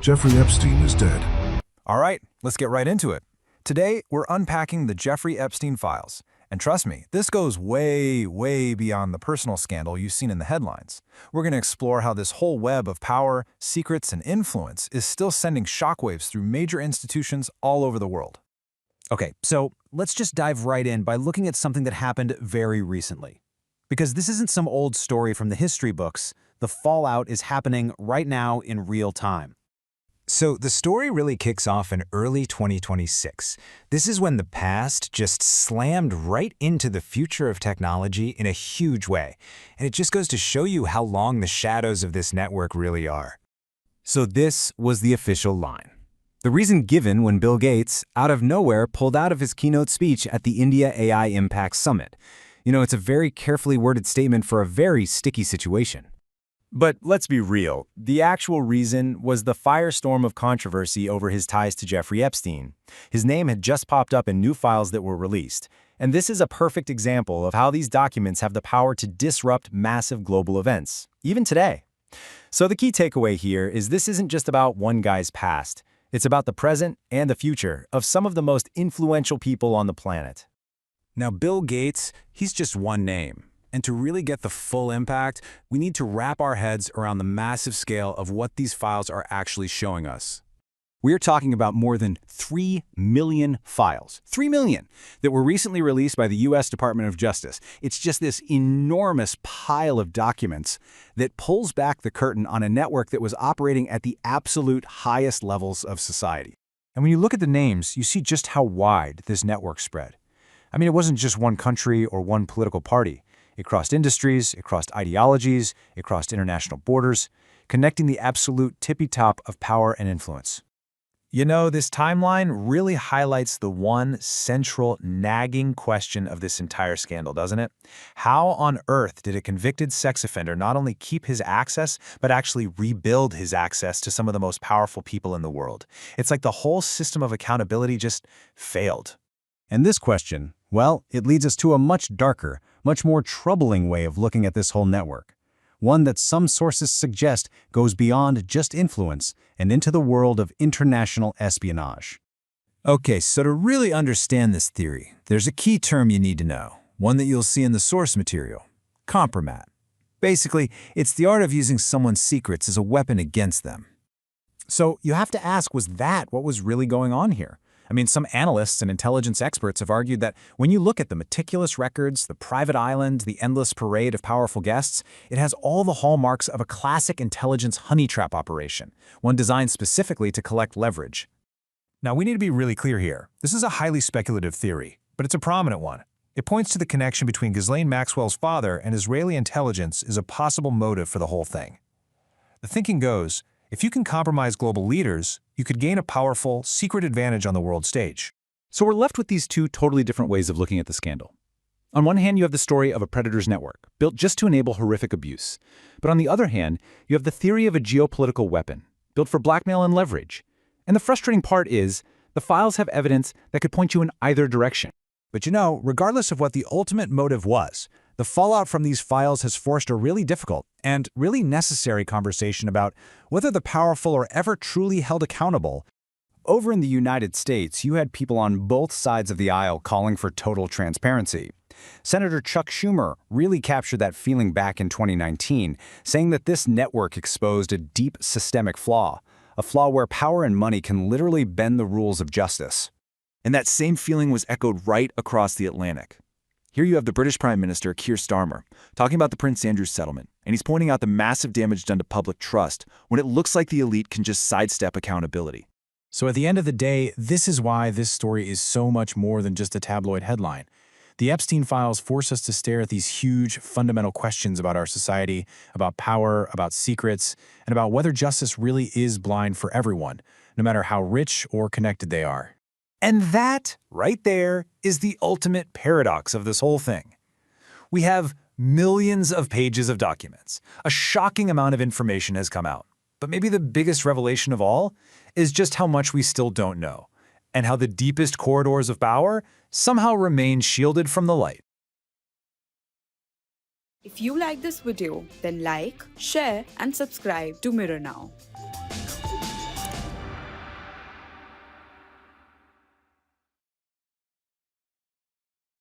Jeffrey Epstein is dead. All right, let's get right into it. Today, we're unpacking the Jeffrey Epstein Files. And trust me, this goes way, way beyond the personal scandal you've seen in the headlines. We're going to explore how this whole web of power, secrets, and influence is still sending shockwaves through major institutions all over the world. Okay, so let's just dive right in by looking at something that happened very recently. Because this isn't some old story from the history books, the fallout is happening right now in real time. So the story really kicks off in early 2026. This is when the past just slammed right into the future of technology in a huge way. And it just goes to show you how long the shadows of this network really are. So this was the official line. The reason given when Bill Gates, out of nowhere, pulled out of his keynote speech at the India AI Impact Summit. You know, it's a very carefully worded statement for a very sticky situation. But let's be real, the actual reason was the firestorm of controversy over his ties to Jeffrey Epstein. His name had just popped up in new files that were released. And this is a perfect example of how these documents have the power to disrupt massive global events, even today. So the key takeaway here is this isn't just about one guy's past. It's about the present and the future of some of the most influential people on the planet. Now, Bill Gates, he's just one name. And to really get the full impact, we need to wrap our heads around the massive scale of what these files are actually showing us. We're talking about more than 3 million files. 3 million that were recently released by the U.S. Department of Justice. It's just this enormous pile of documents that pulls back the curtain on a network that was operating at the absolute highest levels of society. And when you look at the names, you see just how wide this network spread. I mean, it wasn't just one country or one political party. It crossed industries, it crossed ideologies, it crossed international borders, connecting the absolute tippy-top of power and influence. You know, this timeline really highlights the one central nagging question of this entire scandal, doesn't it? How on earth did a convicted sex offender not only keep his access, but actually rebuild his access to some of the most powerful people in the world? It's like the whole system of accountability just failed. And this question, well, it leads us to a much darker, much more troubling way of looking at this whole network. One that some sources suggest goes beyond just influence and into the world of international espionage. Okay, so to really understand this theory, there's a key term you need to know, one that you'll see in the source material: compromat. Basically, it's the art of using someone's secrets as a weapon against them. So you have to ask, was that what was really going on here? I mean, some analysts and intelligence experts have argued that when you look at the meticulous records, the private island, the endless parade of powerful guests, it has all the hallmarks of a classic intelligence honey trap operation, one designed specifically to collect leverage. Now, we need to be really clear here. This is a highly speculative theory, but it's a prominent one. It points to the connection between Ghislaine Maxwell's father and Israeli intelligence as a possible motive for the whole thing. The thinking goes, if you can compromise global leaders, you could gain a powerful, secret advantage on the world stage. So we're left with these two totally different ways of looking at the scandal. On one hand, you have the story of a predator's network, built just to enable horrific abuse. But on the other hand, you have the theory of a geopolitical weapon, built for blackmail and leverage. And the frustrating part is, the files have evidence that could point you in either direction. But you know, regardless of what the ultimate motive was, the fallout from these files has forced a really difficult and really necessary conversation about whether the powerful are ever truly held accountable. Over in the United States, you had people on both sides of the aisle calling for total transparency. Senator Chuck Schumer really captured that feeling back in 2019, saying that this network exposed a deep systemic flaw, a flaw where power and money can literally bend the rules of justice. And that same feeling was echoed right across the Atlantic. Here you have the British Prime Minister, Keir Starmer, talking about the Prince Andrews settlement, and he's pointing out the massive damage done to public trust when it looks like the elite can just sidestep accountability. So at the end of the day, this is why this story is so much more than just a tabloid headline. The Epstein Files force us to stare at these huge, fundamental questions about our society, about power, about secrets, and about whether justice really is blind for everyone, no matter how rich or connected they are. And that, right there, is the ultimate paradox of this whole thing. We have millions of pages of documents. A shocking amount of information has come out. But maybe the biggest revelation of all is just how much we still don't know, and how the deepest corridors of power somehow remain shielded from the light. If you like this video, then like, share and subscribe to Mirror Now.